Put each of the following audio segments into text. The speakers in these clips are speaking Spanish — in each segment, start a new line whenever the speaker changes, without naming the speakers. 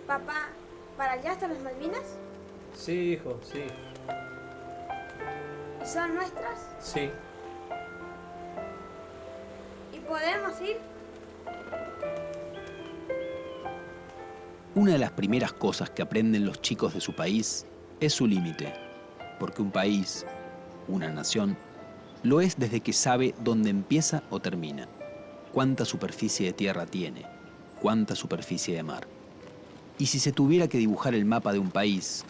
Papá, ¿para allá están las Malvinas?
Sí, hijo, sí.
¿Y son nuestras?
Sí.
¿Y podemos ir?
Una de las primeras cosas que aprenden los chicos de su país es su límite, porque un país, una nación, lo es desde que sabe dónde empieza o termina, cuánta superficie de tierra tiene, cuánta superficie de mar. Y si se tuviera que dibujar el mapa de un país,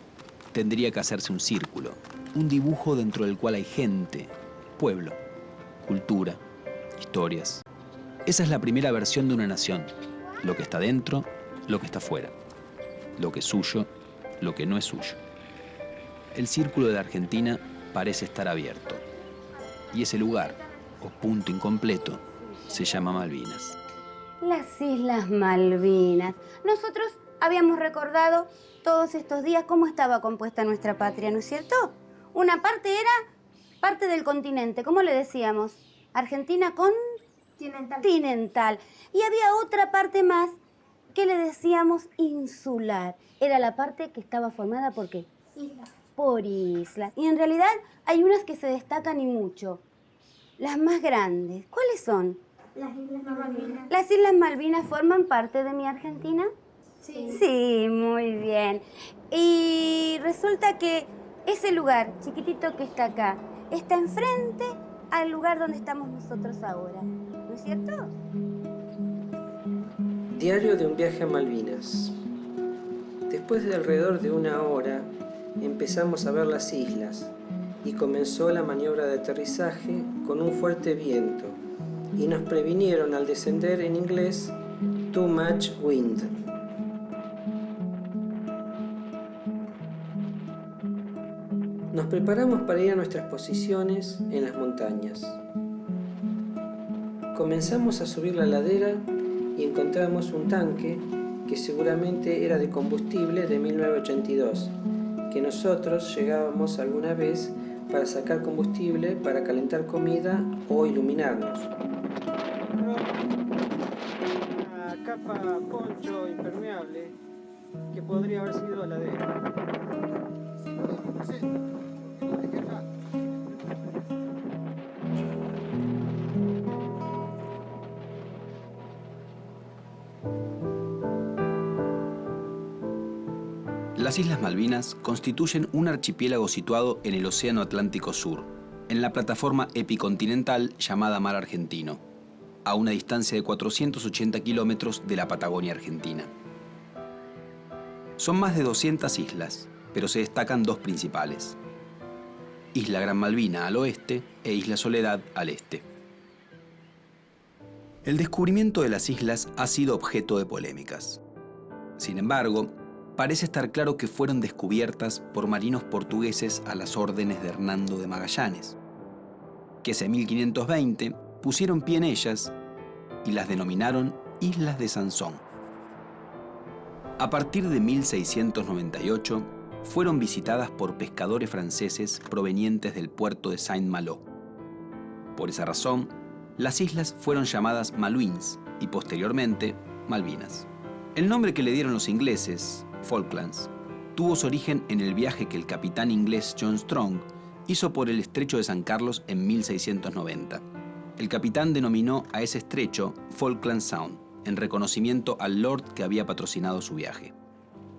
tendría que hacerse un círculo, un dibujo dentro del cual hay gente, pueblo, cultura, historias. Esa es la primera versión de una nación, lo que está dentro, lo que está fuera, lo que es suyo, lo que no es suyo. El círculo de la Argentina parece estar abierto, y ese lugar, o punto incompleto, se llama Malvinas.
Las Islas Malvinas. Nosotros habíamos recordado todos estos días cómo estaba compuesta nuestra patria, ¿no es cierto? Una parte era parte del continente, ¿cómo le decíamos? Argentina continental. Y había otra parte más que le decíamos insular. Era la parte que estaba formada ¿por qué?
Islas.
Por islas. Y en realidad hay unas que se destacan y mucho. Las más grandes, ¿cuáles son?
Las Islas Malvinas.
¿Las Islas Malvinas forman parte de mi Argentina?
Sí.
Sí, muy bien. Y resulta que ese lugar chiquitito que está acá está enfrente al lugar donde estamos nosotros ahora, ¿no es cierto?
Diario de un viaje a Malvinas. Después de alrededor de una hora, empezamos a ver las islas y comenzó la maniobra de aterrizaje con un fuerte viento y nos previnieron al descender en inglés "too much wind". Nos preparamos para ir a nuestras posiciones en las montañas. Comenzamos a subir la ladera y encontramos un tanque que seguramente era de combustible de 1982, que nosotros llegábamos alguna vez para sacar combustible para calentar comida o iluminarnos.
Una capa poncho impermeable que podría haber sido ladera.
Las Islas Malvinas constituyen un archipiélago situado en el Océano Atlántico Sur, en la plataforma epicontinental llamada Mar Argentino, a una distancia de 480 kilómetros de la Patagonia Argentina. Son más de 200 islas, pero se destacan dos principales: Isla Gran Malvina al oeste e Isla Soledad al este. El descubrimiento de las islas ha sido objeto de polémicas. Sin embargo, parece estar claro que fueron descubiertas por marinos portugueses a las órdenes de Hernando de Magallanes, que hacia 1520 pusieron pie en ellas y las denominaron Islas de Sansón. A partir de 1698 fueron visitadas por pescadores franceses provenientes del puerto de Saint-Malo. Por esa razón, las islas fueron llamadas Malouines y posteriormente Malvinas. El nombre que le dieron los ingleses, Falklands, tuvo su origen en el viaje que el capitán inglés John Strong hizo por el estrecho de San Carlos en 1690. El capitán denominó a ese estrecho Falkland Sound, en reconocimiento al lord que había patrocinado su viaje.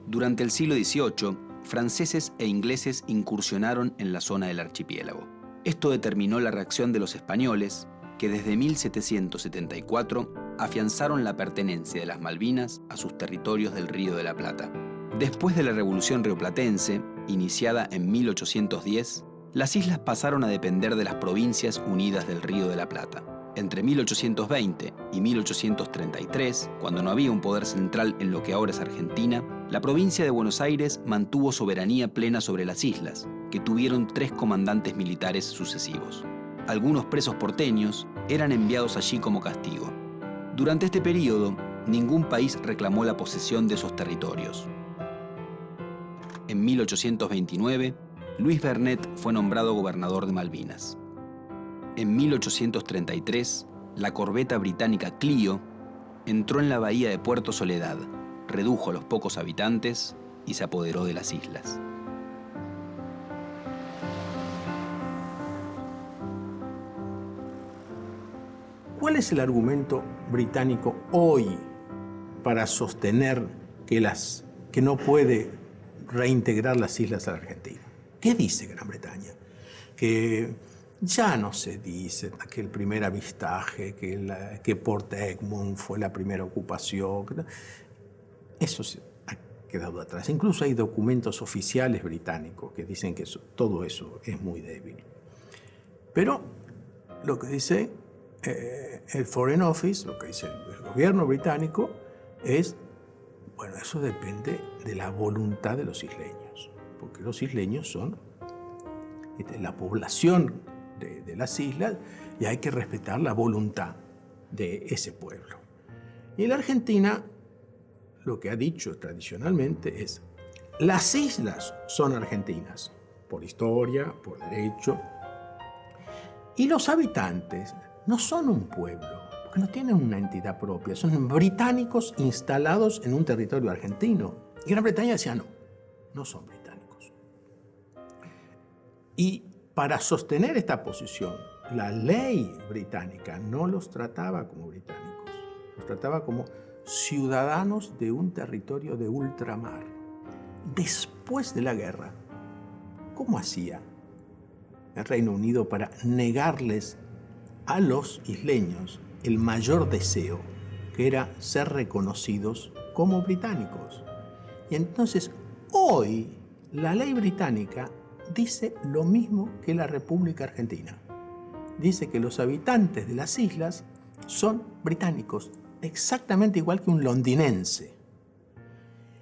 Durante el siglo XVIII, franceses e ingleses incursionaron en la zona del archipiélago. Esto determinó la reacción de los españoles, que desde 1774 afianzaron la pertenencia de las Malvinas a sus territorios del Río de la Plata. Después de la Revolución Rioplatense, iniciada en 1810, las islas pasaron a depender de las Provincias Unidas del Río de la Plata. Entre 1820 y 1833, cuando no había un poder central en lo que ahora es Argentina, la provincia de Buenos Aires mantuvo soberanía plena sobre las islas, que tuvieron 3 comandantes militares sucesivos. Algunos presos porteños eran enviados allí como castigo. Durante este periodo, ningún país reclamó la posesión de esos territorios. En 1829, Luis Bernet fue nombrado gobernador de Malvinas. En 1833, la corbeta británica Clio entró en la bahía de Puerto Soledad, redujo a los pocos habitantes y se apoderó de las islas.
¿Cuál es el argumento británico hoy para sostener que no puede reintegrar las islas a la Argentina? ¿Qué dice Gran Bretaña? Que ya no se dice que el primer avistaje, que Port Egmont fue la primera ocupación. Eso se ha quedado atrás. Incluso hay documentos oficiales británicos que dicen que todo eso es muy débil. Pero lo que dice el Foreign Office, lo que dice el gobierno británico, es, bueno, eso depende de la voluntad de los isleños, porque los isleños son la población de las islas y hay que respetar la voluntad de ese pueblo. Y la Argentina lo que ha dicho tradicionalmente es: las islas son argentinas, por historia, por derecho, y los habitantes no son un pueblo, porque no tienen una entidad propia, son británicos instalados en un territorio argentino. Y Gran Bretaña decía no son británicos. Y para sostener esta posición, la ley británica no los trataba como británicos, los trataba como ciudadanos de un territorio de ultramar. Después de la guerra, ¿cómo hacía el Reino Unido para negarles a los isleños el mayor deseo, que era ser reconocidos como británicos? Y entonces, hoy, la ley británica dice lo mismo que la República Argentina. Dice que los habitantes de las islas son británicos, exactamente igual que un londinense.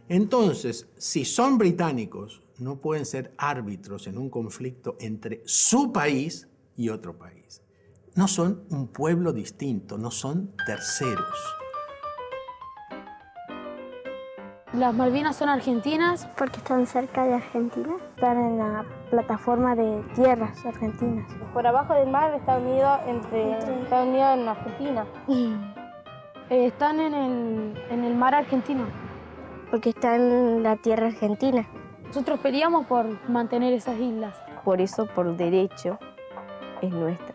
Entonces, si son británicos, no pueden ser árbitros en un conflicto entre su país y otro país. No son un pueblo distinto, no son terceros.
Las Malvinas son argentinas
Porque están cerca de Argentina. Están en la plataforma de tierras argentinas.
por abajo del mar, está unido está unido en Argentina. Están en el mar argentino.
Porque están en la tierra argentina.
Nosotros peleamos por mantener esas islas.
Por eso, por derecho, es nuestra.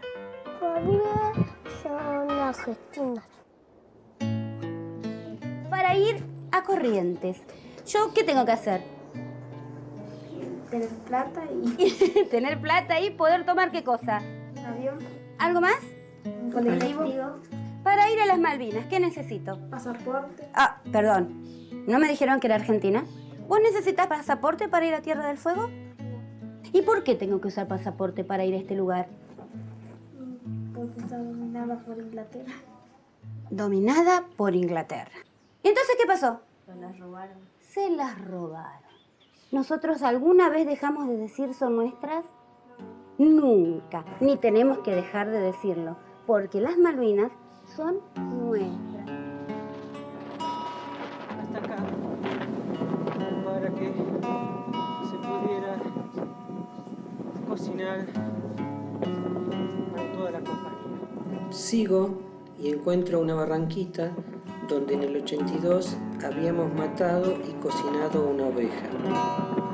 Todavía son argentinas.
Para ir a Corrientes, ¿yo qué tengo que hacer?
Tener plata y
Tener plata y poder tomar ¿qué cosa?
avión,
¿Algo más?
colectivo,
Para ir a las Malvinas, ¿qué necesito?
pasaporte.
Ah, perdón. ¿No me dijeron que era Argentina? ¿Vos necesitas pasaporte para ir a Tierra del Fuego? ¿Y por qué tengo que usar pasaporte para ir a este lugar?
Porque está dominada por Inglaterra.
Dominada por Inglaterra. ¿Y entonces qué pasó?
Se las robaron.
Se las robaron. ¿Nosotros alguna vez dejamos de decir son nuestras? Nunca. Ni tenemos que dejar de decirlo, porque las Malvinas son nuestras.
Hasta acá, para que se pudiera cocinar para toda la compañía.
Sigo y encuentro una barranquita donde en el 82 habíamos matado y cocinado una oveja.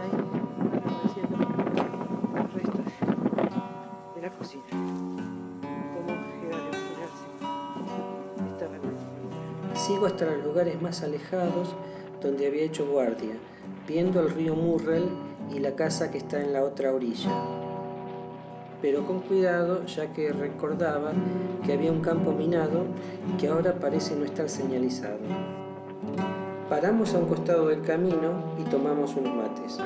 Ahí están haciendo los restos de la cocina. ¿Cómo queda de imaginarse esta barranquita?
Sigo hasta los lugares más alejados donde había hecho guardia, viendo el río Murrell y la casa que está en la otra orilla. Pero con cuidado, ya que recordaba que había un campo minado que ahora parece no estar señalizado. Paramos a un costado del camino y tomamos unos mates.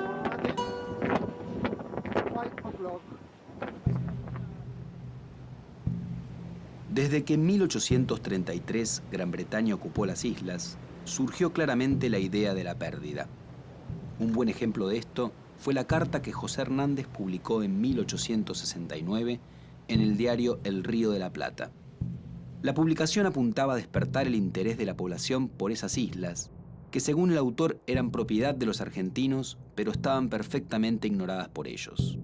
Desde que en 1833 Gran Bretaña ocupó las islas, surgió claramente la idea de la pérdida. Un buen ejemplo de esto fue la carta que José Hernández publicó en 1869 en el diario El Río de la Plata. La publicación apuntaba a despertar el interés de la población por esas islas, que según el autor eran propiedad de los argentinos, pero estaban perfectamente ignoradas por ellos.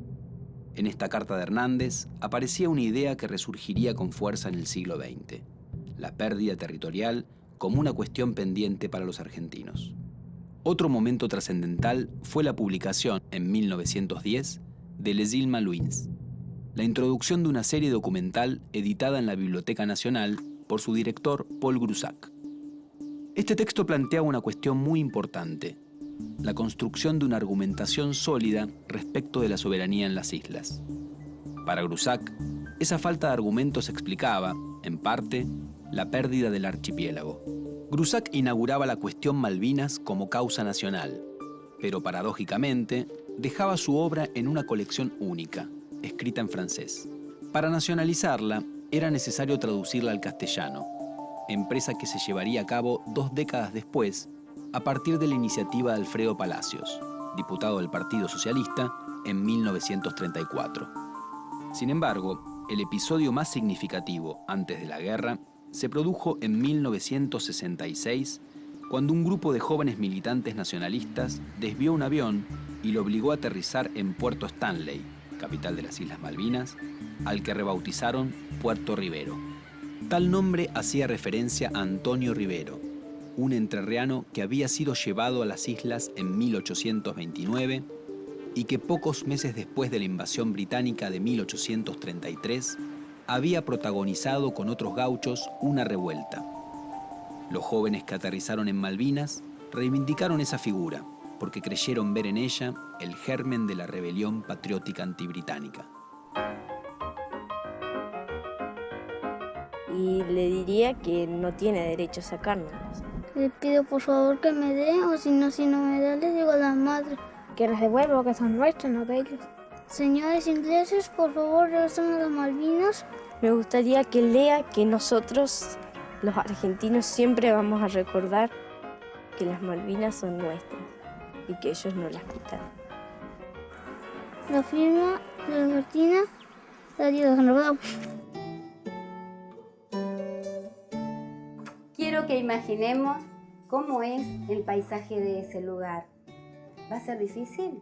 En esta carta de Hernández aparecía una idea que resurgiría con fuerza en el siglo XX, la pérdida territorial como una cuestión pendiente para los argentinos. Otro momento trascendental fue la publicación, en 1910, de Les Îles Malouines, la introducción de una serie documental editada en la Biblioteca Nacional por su director Paul Groussac. Este texto planteaba una cuestión muy importante: la construcción de una argumentación sólida respecto de la soberanía en las islas. Para Groussac, esa falta de argumentos explicaba, en parte, la pérdida del archipiélago. Groussac inauguraba la cuestión Malvinas como causa nacional, pero paradójicamente dejaba su obra en una colección única, escrita en francés. Para nacionalizarla, era necesario traducirla al castellano, empresa que se llevaría a cabo 2 décadas después, a partir de la iniciativa de Alfredo Palacios, diputado del Partido Socialista, en 1934. Sin embargo, el episodio más significativo antes de la guerra se produjo en 1966, cuando un grupo de jóvenes militantes nacionalistas desvió un avión y lo obligó a aterrizar en Puerto Stanley, capital de las Islas Malvinas, al que rebautizaron Puerto Rivero. Tal nombre hacía referencia a Antonio Rivero, un entrerriano que había sido llevado a las islas en 1829 y que pocos meses después de la invasión británica de 1833 había protagonizado con otros gauchos una revuelta. Los jóvenes que aterrizaron en Malvinas reivindicaron esa figura porque creyeron ver en ella el germen de la rebelión patriótica antibritánica.
Y le diría que no tiene derecho a sacárnoslas.
Le pido por favor que me dé, o si no me da, le digo a la madre.
Que las devuelva, que son nuestras, no de ellos.
Señores ingleses, por favor, regresen a las Malvinas.
Me gustaría que lea que nosotros, los argentinos, siempre vamos a recordar que las Malvinas son nuestras y que ellos no las quitaron.
La firma de la Martina, Darío de Rodau.
Quiero que imaginemos cómo es el paisaje de ese lugar. ¿Va a ser difícil?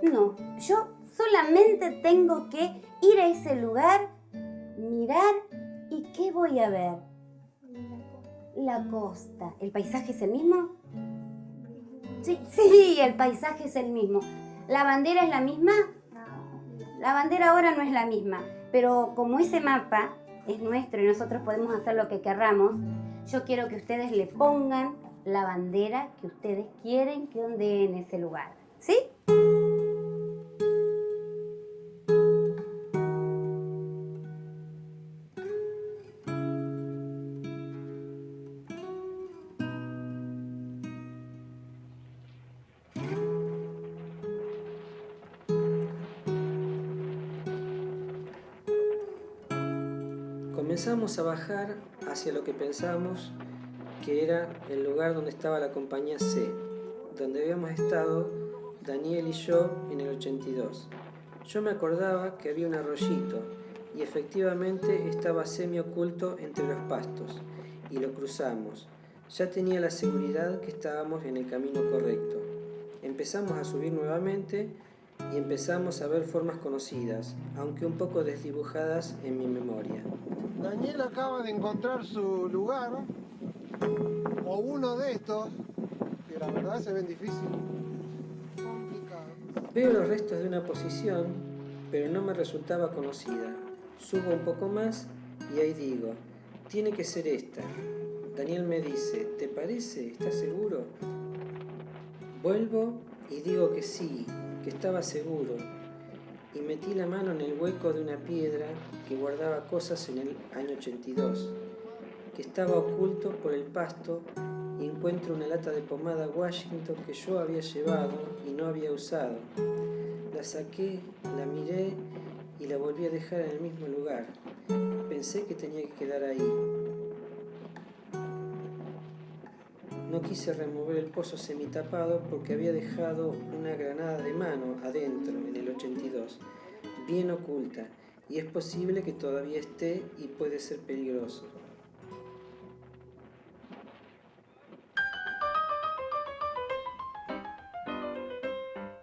No, yo solamente tengo que ir a ese lugar, mirar, ¿y qué voy a ver? La costa. ¿El paisaje es el mismo? Sí, el paisaje es el mismo. ¿La bandera es la misma? La bandera ahora no es la misma, pero como ese mapa es nuestro y nosotros podemos hacer lo que querramos, yo quiero que ustedes le pongan la bandera que ustedes quieren que ondee en ese lugar. ¿Sí?
Comenzamos a bajar hacia lo que pensamos que era el lugar donde estaba la compañía C, donde habíamos estado Daniel y yo en el 82. Yo me acordaba que había un arroyito y efectivamente estaba semi-oculto entre los pastos y lo cruzamos. Ya tenía la seguridad que estábamos en el camino correcto. Empezamos a subir nuevamente y empezamos a ver formas conocidas, aunque un poco desdibujadas en mi memoria.
Daniel acaba de encontrar su lugar, o uno de estos, que la verdad se ven difíciles, complicados.
Veo los restos de una posición, pero no me resultaba conocida. Subo un poco más y ahí digo, tiene que ser esta. Daniel me dice, ¿te parece? ¿Estás seguro? Vuelvo y digo que sí, que estaba seguro. Y metí la mano en el hueco de una piedra que guardaba cosas en el año 82, que estaba oculto por el pasto, y encuentro una lata de pomada Washington que yo había llevado y no había usado. La saqué, la miré y la volví a dejar en el mismo lugar. Pensé que tenía que quedar ahí. No quise remover el pozo semitapado porque había dejado una granada de mano adentro en el 82, bien oculta, y es posible que todavía esté y puede ser peligroso.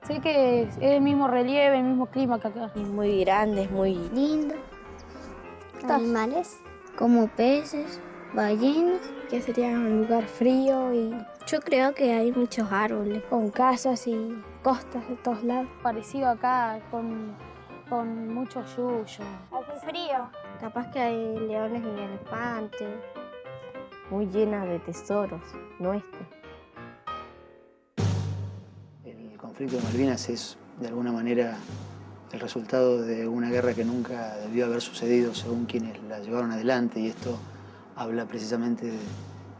Sé que es el mismo relieve, el mismo clima que acá.
Es muy grande, es muy
Lindo. Animales como peces, ballenas.
Que sería un lugar frío y
Yo creo que hay muchos árboles.
con casas y costas de todos lados.
Parecido acá, con mucho yuyo.
Hace frío.
Capaz que hay leones y elefantes. Muy llena de tesoros nuestros.
El conflicto de Malvinas es, de alguna manera, el resultado de una guerra que nunca debió haber sucedido según quienes la llevaron adelante, y esto habla precisamente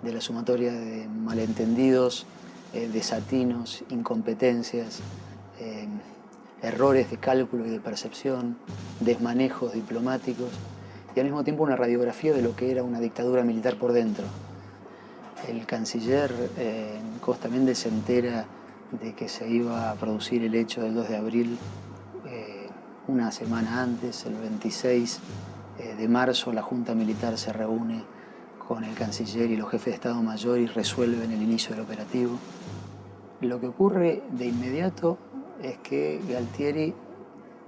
de la sumatoria de malentendidos, desatinos, incompetencias, errores de cálculo y de percepción, desmanejos diplomáticos y al mismo tiempo una radiografía de lo que era una dictadura militar por dentro. El canciller en Costa Méndez se entera de que se iba a producir el hecho del 2 de abril una semana antes, el 26 de marzo, la Junta Militar se reúne con el canciller y los jefes de Estado Mayor y resuelven el inicio del operativo. Lo que ocurre de inmediato es que Galtieri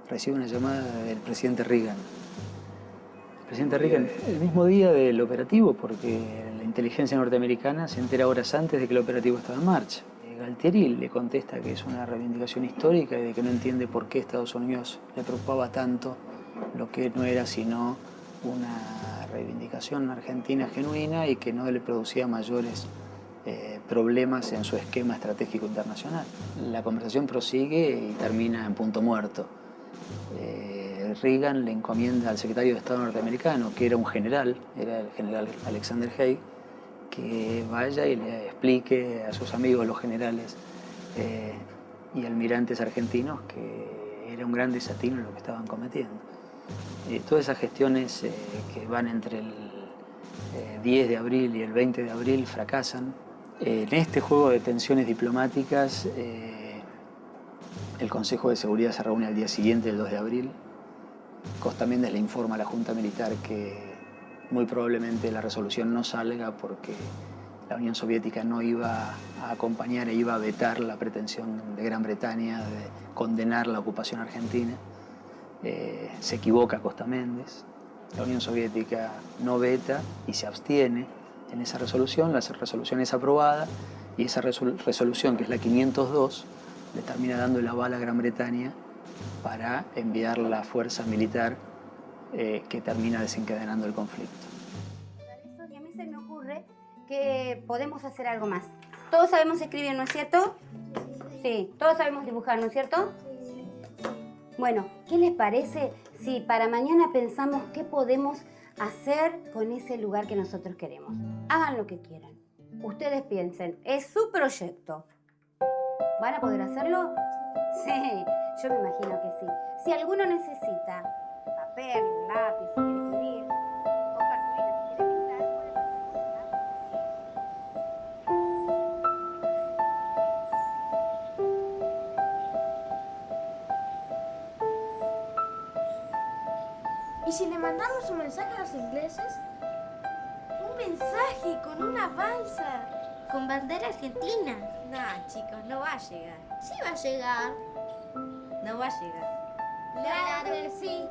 recibe una llamada del presidente Reagan. El presidente Reagan, el mismo día del operativo, porque la inteligencia norteamericana se entera horas antes de que el operativo estaba en marcha. Galtieri le contesta que es una reivindicación histórica y de que no entiende por qué Estados Unidos le preocupaba tanto lo que no era sino una reivindicación argentina genuina y que no le producía mayores problemas en su esquema estratégico internacional. La conversación prosigue y termina en punto muerto. Reagan le encomienda al secretario de Estado norteamericano, que era un general, era el general Alexander Haig, que vaya y le explique a sus amigos los generales y almirantes argentinos que era un gran desatino lo que estaban cometiendo. Todas esas gestiones que van entre el 10 de abril y el 20 de abril fracasan. En este juego de tensiones diplomáticas, el Consejo de Seguridad se reúne al día siguiente, el 2 de abril. Costa Méndez le informa a la Junta Militar que muy probablemente la resolución no salga porque la Unión Soviética no iba a acompañar e iba a vetar la pretensión de Gran Bretaña de condenar la ocupación argentina. Se equivoca Costa Méndez, la Unión Soviética no veta y se abstiene en esa resolución, la resolución es aprobada y esa resolución, que es la 502, le termina dando el aval a Gran Bretaña para enviar la fuerza militar que termina desencadenando el conflicto.
Y a mí se me ocurre que podemos hacer algo más. Todos sabemos escribir, ¿no es cierto? Sí, todos sabemos dibujar, ¿no es cierto? Bueno, ¿qué les parece si para mañana pensamos qué podemos hacer con ese lugar que nosotros queremos? Hagan lo que quieran. Ustedes piensen, es su proyecto. ¿Van a poder hacerlo? Sí, yo me imagino que sí. Si alguno necesita papel, lápiz, si quiere escribir, o cartulina, si quiere pintar, puede pasar.
¿Y si le mandamos un mensaje a los ingleses? Un mensaje con una balsa.
Con bandera argentina.
No, chicos, no va a llegar.
Sí va a llegar.
No va a llegar.
Claro que sí.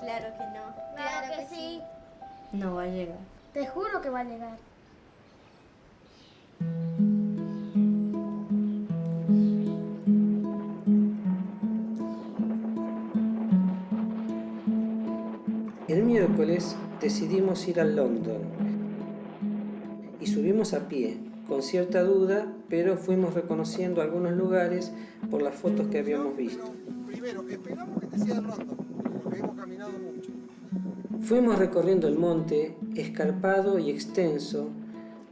Claro que no.
Claro que sí.
No va a llegar.
Te juro que va a llegar.
El miércoles decidimos ir a London y subimos a pie, con cierta duda, pero fuimos reconociendo algunos lugares por las fotos que habíamos visto.
Primero, esperamos que te sea roto, porque hemos caminado mucho.
Fuimos recorriendo el monte, escarpado y extenso,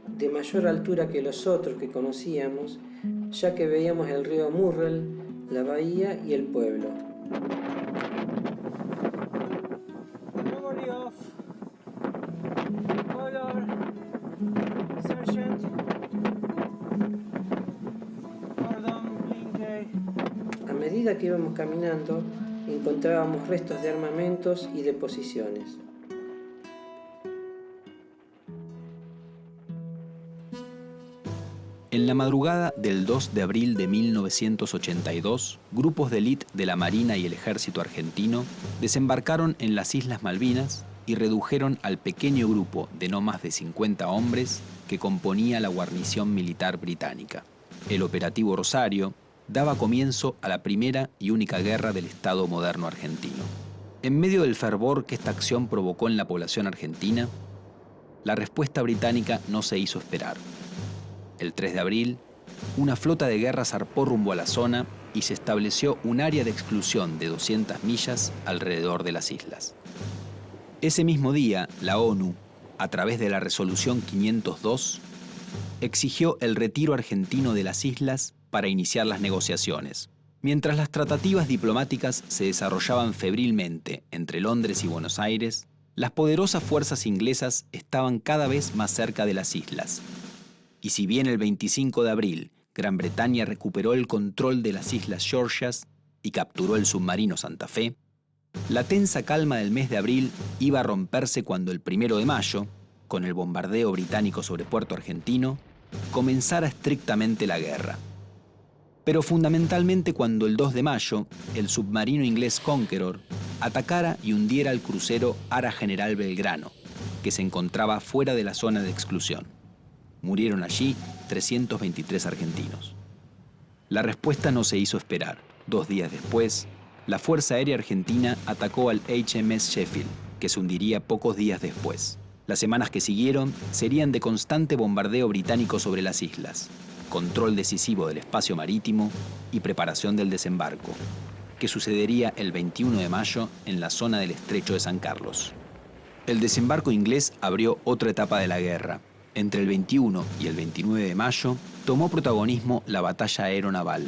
de mayor altura que los otros que conocíamos, ya que veíamos el río Murrell, la bahía y el pueblo. A medida que íbamos caminando, encontrábamos restos de armamentos y de posiciones.
En la madrugada del 2 de abril de 1982, grupos de élite de la Marina y el Ejército argentino desembarcaron en las Islas Malvinas y redujeron al pequeño grupo de no más de 50 hombres que componía la guarnición militar británica. El Operativo Rosario daba comienzo a la primera y única guerra del Estado moderno argentino. En medio del fervor que esta acción provocó en la población argentina, la respuesta británica no se hizo esperar. El 3 de abril, una flota de guerra zarpó rumbo a la zona y se estableció un área de exclusión de 200 millas alrededor de las islas. Ese mismo día, la ONU, a través de la Resolución 502, exigió el retiro argentino de las islas para iniciar las negociaciones. Mientras las tratativas diplomáticas se desarrollaban febrilmente entre Londres y Buenos Aires, las poderosas fuerzas inglesas estaban cada vez más cerca de las islas. Y si bien el 25 de abril Gran Bretaña recuperó el control de las Islas Georgias y capturó el submarino Santa Fe, la tensa calma del mes de abril iba a romperse cuando el 1 de mayo, con el bombardeo británico sobre Puerto Argentino, comenzara estrictamente la guerra. Pero fundamentalmente cuando el 2 de mayo, el submarino inglés Conqueror atacara y hundiera el crucero Ara General Belgrano, que se encontraba fuera de la zona de exclusión. Murieron allí 323 argentinos. La respuesta no se hizo esperar. 2 días después, la Fuerza Aérea Argentina atacó al HMS Sheffield, que se hundiría pocos días después. Las semanas que siguieron serían de constante bombardeo británico sobre las islas, control decisivo del espacio marítimo y preparación del desembarco, que sucedería el 21 de mayo en la zona del Estrecho de San Carlos. El desembarco inglés abrió otra etapa de la guerra. Entre el 21 y el 29 de mayo tomó protagonismo la batalla aeronaval.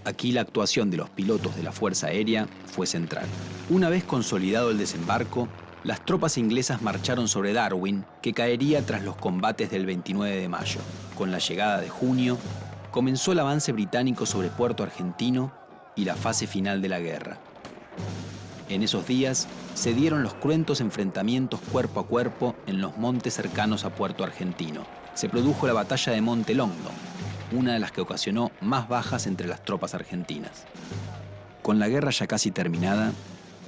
Aquí la actuación de los pilotos de la Fuerza Aérea fue central. Una vez consolidado el desembarco, las tropas inglesas marcharon sobre Darwin, que caería tras los combates del 29 de mayo. Con la llegada de junio, comenzó el avance británico sobre Puerto Argentino y la fase final de la guerra. En esos días se dieron los cruentos enfrentamientos cuerpo a cuerpo en los montes cercanos a Puerto Argentino. Se produjo la batalla de Monte Longdon, una de las que ocasionó más bajas entre las tropas argentinas. Con la guerra ya casi terminada,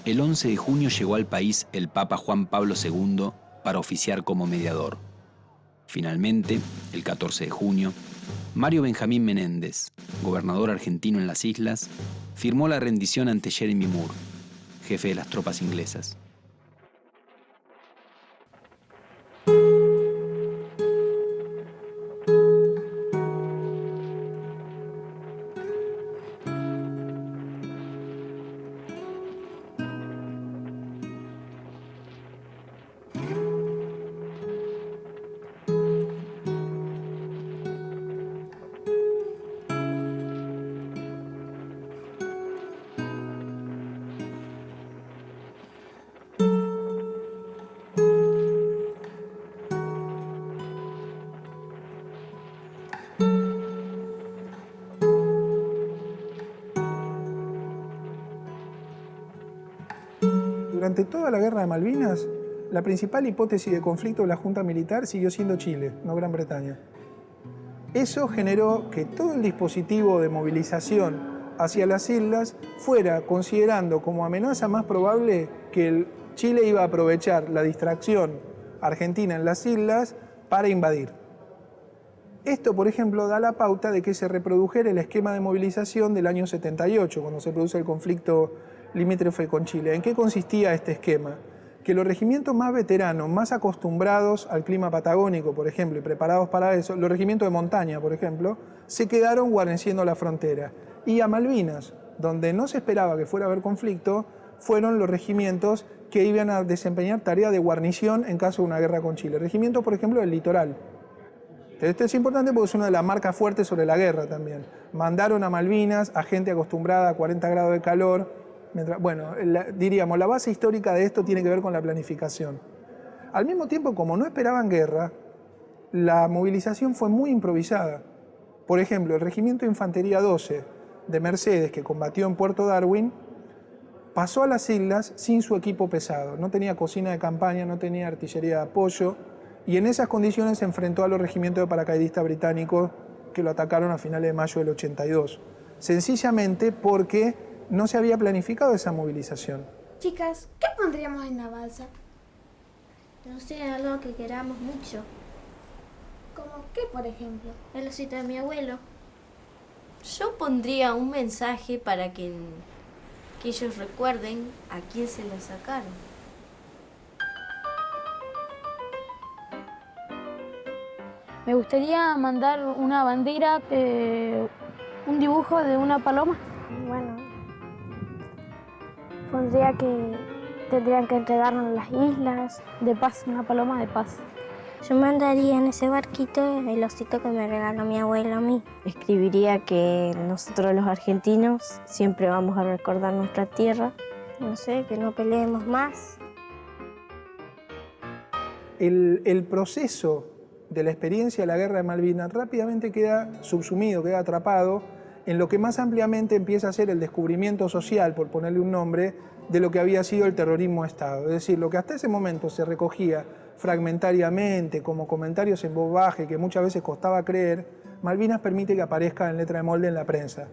el 11 de junio llegó al país el Papa Juan Pablo II para oficiar como mediador. Finalmente, el 14 de junio, Mario Benjamín Menéndez, gobernador argentino en las islas, firmó la rendición ante Jeremy Moore, jefe de las tropas inglesas.
Durante toda la Guerra de Malvinas, la principal hipótesis de conflicto de la Junta Militar siguió siendo Chile, no Gran Bretaña. Eso generó que todo el dispositivo de movilización hacia las islas fuera considerando como amenaza más probable que Chile iba a aprovechar la distracción argentina en las islas para invadir. Esto, por ejemplo, da la pauta de que se reprodujera el esquema de movilización del año 78, cuando se produce el conflicto limítrofe con Chile. ¿En qué consistía este esquema? Que los regimientos más veteranos, más acostumbrados al clima patagónico, por ejemplo, y preparados para eso, los regimientos de montaña, por ejemplo, se quedaron guarneciendo la frontera. Y a Malvinas, donde no se esperaba que fuera a haber conflicto, fueron los regimientos que iban a desempeñar tarea de guarnición en caso de una guerra con Chile. Regimientos, por ejemplo, del litoral. Esto es importante porque es una de las marcas fuertes sobre la guerra también. Mandaron a Malvinas a gente acostumbrada a 40 grados de calor. Bueno, diríamos, la base histórica de esto tiene que ver con la planificación. Al mismo tiempo, como no esperaban guerra, la movilización fue muy improvisada. Por ejemplo, el Regimiento de Infantería 12 de Mercedes, que combatió en Puerto Darwin, pasó a las islas sin su equipo pesado. No tenía cocina de campaña, no tenía artillería de apoyo, y en esas condiciones se enfrentó a los regimientos de paracaidistas británicos que lo atacaron a finales de mayo del 82. Sencillamente porque no se había planificado esa movilización.
Chicas, ¿qué pondríamos en la balsa?
No sé, algo que queramos mucho.
¿Cómo qué, por ejemplo?
El osito de mi abuelo.
Yo pondría un mensaje para que ellos recuerden a quién se lo sacaron.
Me gustaría mandar una bandera, un dibujo de una paloma.
Bueno, pondría que tendrían que entregarnos las islas.
De paz, una paloma de paz.
Yo mandaría en ese barquito el osito que me regaló mi abuelo a mí.
Escribiría que nosotros los argentinos siempre vamos a recordar nuestra tierra.
No sé, que no peleemos más.
El proceso de la experiencia de la Guerra de Malvinas rápidamente queda subsumido, queda atrapado en lo que más ampliamente empieza a ser el descubrimiento social, por ponerle un nombre, de lo que había sido el terrorismo de Estado. Es decir, lo que hasta ese momento se recogía fragmentariamente, como comentarios en voz baja y que muchas veces costaba creer, Malvinas permite que aparezca en letra de molde en la prensa.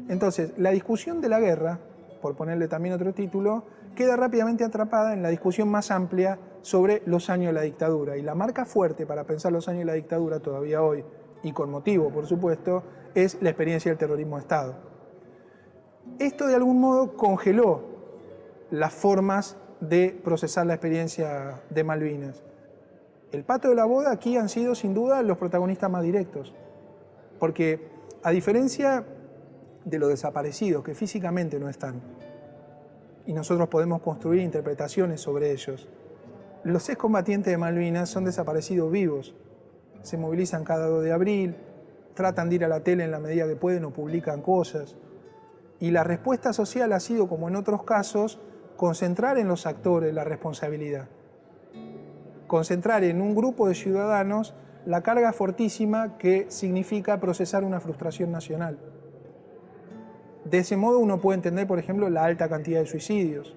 Entonces, la discusión de la guerra, por ponerle también otro título, queda rápidamente atrapada en la discusión más amplia sobre los años de la dictadura. Y la marca fuerte para pensar los años de la dictadura todavía hoy, y con motivo, por supuesto, es la experiencia del terrorismo de Estado. Esto de algún modo congeló las formas de procesar la experiencia de Malvinas. El pato de la boda aquí han sido sin duda los protagonistas más directos, porque a diferencia de los desaparecidos que físicamente no están, y nosotros podemos construir interpretaciones sobre ellos, los excombatientes de Malvinas son desaparecidos vivos, se movilizan cada 2 de abril, tratan de ir a la tele en la medida que pueden o publican cosas, y la respuesta social ha sido, como en otros casos, concentrar en los actores la responsabilidad. Concentrar en un grupo de ciudadanos la carga fortísima que significa procesar una frustración nacional. De ese modo uno puede entender, por ejemplo, la alta cantidad de suicidios,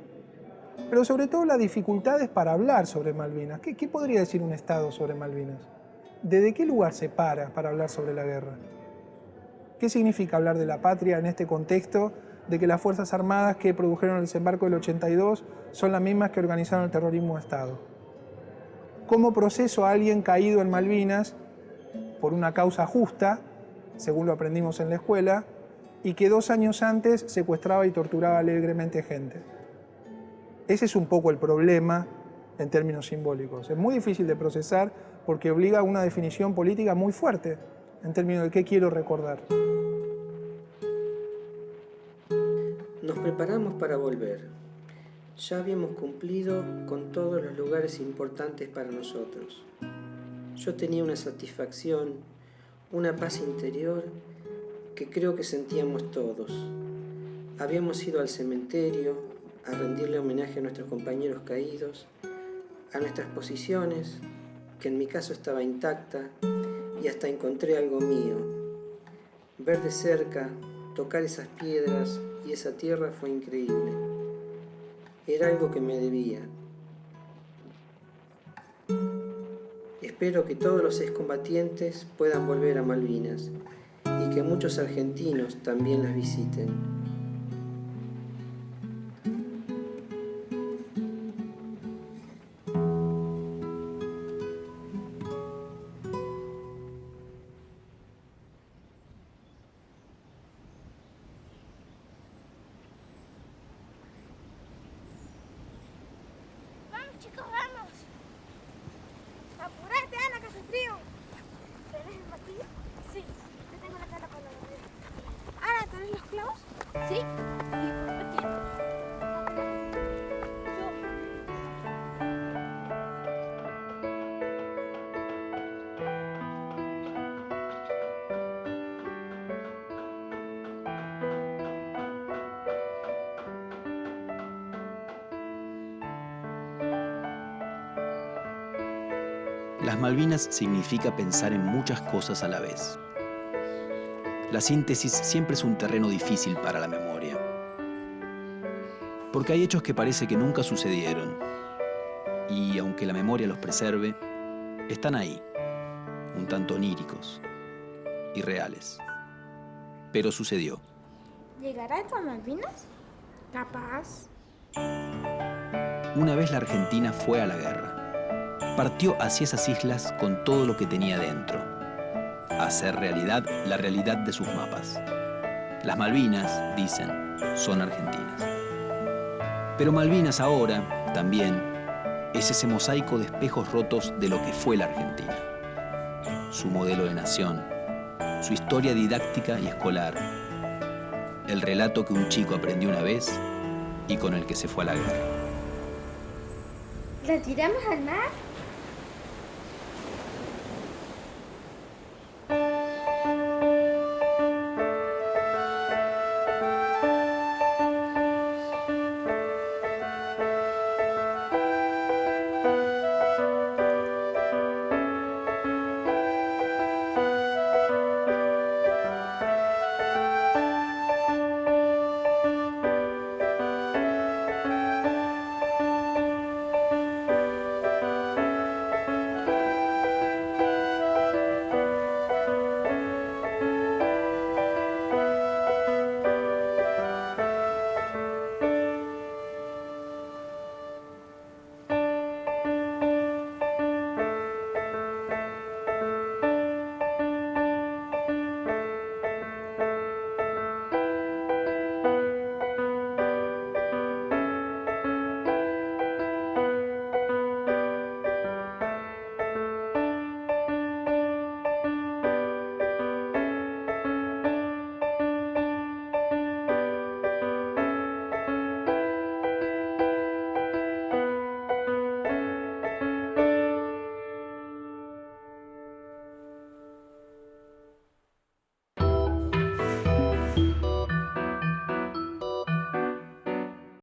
pero sobre todo las dificultades para hablar sobre Malvinas. ¿Qué podría decir un Estado sobre Malvinas? ¿Desde qué lugar se para hablar sobre la guerra? ¿Qué significa hablar de la patria en este contexto de que las Fuerzas Armadas que produjeron el desembarco del 82 son las mismas que organizaron el terrorismo de Estado? ¿Cómo proceso a alguien caído en Malvinas por una causa justa, según lo aprendimos en la escuela, y que 2 años antes secuestraba y torturaba alegremente gente? Ese es un poco el problema en términos simbólicos. Es muy difícil de procesar porque obliga a una definición política muy fuerte en términos de qué quiero recordar.
Nos preparamos para volver. Ya habíamos cumplido con todos los lugares importantes para nosotros. Yo tenía una satisfacción, una paz interior que creo que sentíamos todos. Habíamos ido al cementerio a rendirle homenaje a nuestros compañeros caídos, a nuestras posiciones, que en mi caso estaba intacta, y hasta encontré algo mío. Ver de cerca, tocar esas piedras y esa tierra fue increíble. Era algo que me debía. Espero que todos los excombatientes puedan volver a Malvinas y que muchos argentinos también las visiten.
Chicos, vamos. Apurate, Ana, que hace frío. ¿Tenés el martillo? Sí. Yo tengo la cara con la madera. Ana, ¿tenés los clavos? Sí. ¿Y quién?
Las Malvinas significa pensar en muchas cosas a la vez. La síntesis siempre es un terreno difícil para la memoria, porque hay hechos que parece que nunca sucedieron, y aunque la memoria los preserve, están ahí, un tanto oníricos, irreales. Pero sucedió.
¿Llegará esto a Malvinas? Capaz.
Una vez la Argentina fue a la guerra. partió hacia esas islas con todo lo que tenía dentro, a hacer realidad la realidad de sus mapas. Las Malvinas, dicen, son argentinas. Pero Malvinas ahora, también, es ese mosaico de espejos rotos de lo que fue la Argentina. Su modelo de nación, su historia didáctica y escolar, el relato que un chico aprendió una vez y con el que se fue a la guerra.
¿La tiramos al mar?